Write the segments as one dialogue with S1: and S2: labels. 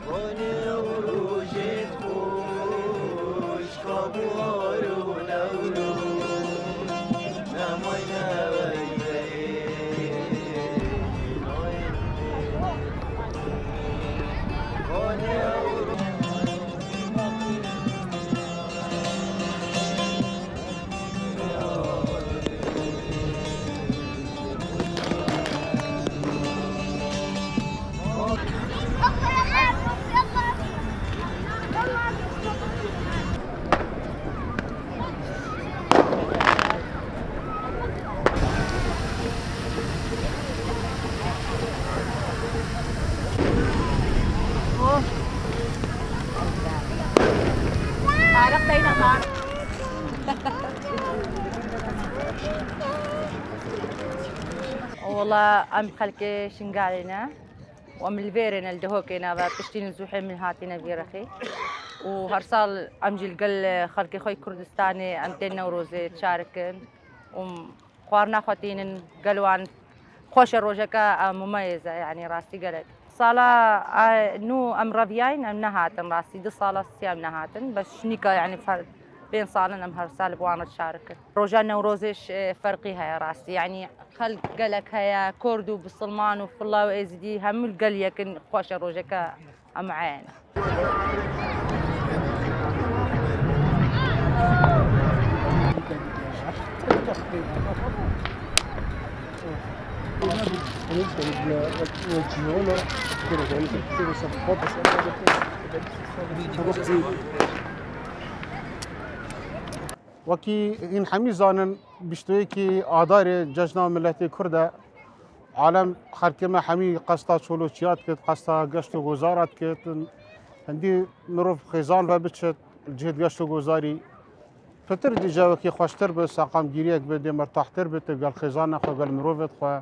S1: ونوروجت خوش كبوار ونوروز نموينا
S2: Harap tayo ng harap. والله أم خلك شنقالنا وأم الفيرنا الدهوكينا بتشتين زوحي من هاتنا فيرخي وهرسال أم جلقل خلك خوي كردستاني أمتين نوروزي تشاركن وقوارنا خواتين قلوان خوش الروجكا مميزة يعني راسي قلت صالة نو أم رافياين أم نهاتن راسي دي صالة سيام نهاتن بس شنيكا يعني بين صالن أم هرسال بوانا تشارك روجا نوروزش فرقي هيا راسي يعني خلق قلك هيا كردو بالسلمان وفي الله وإزدي هم القل يكن خوش روجك أم عين
S3: وكي این همی زانن بشتوی که آدار جشن ملت کرد عالم خرکمه همی قصد چولوچیات کت قصد گشت و گذارت کت هندی مروف خیزان و بچت جهد گشت و گذاری فتر دیجا وکی خوشتر به ساقام گیری اک بده مرتاحتر بده گل خیزان نخوا گل مروفت خوا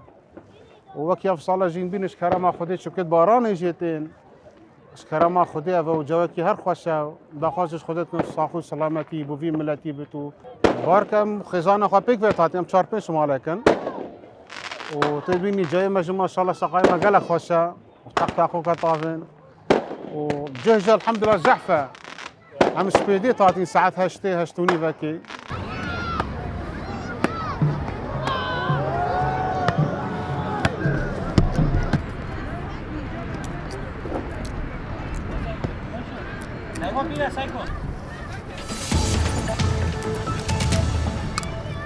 S3: وکی افصال جین بینش کرما خودی چکت باران جیتین کرما خودی و جوا کی هر خوشه داخلش خودت کن ساخو سلامتی بوی ملتی بتو بارکم خزانه خو پیک وتاتم 4 5 شمال کن و تبینی جای مجموعه ان شاء الله سقای ما قال خوشه تحت اخوك طافن وجهج الحمد لله زحفه عم سبيدي تعطي ساعات هشتوني باكي
S4: Saiko, pila, Saiko.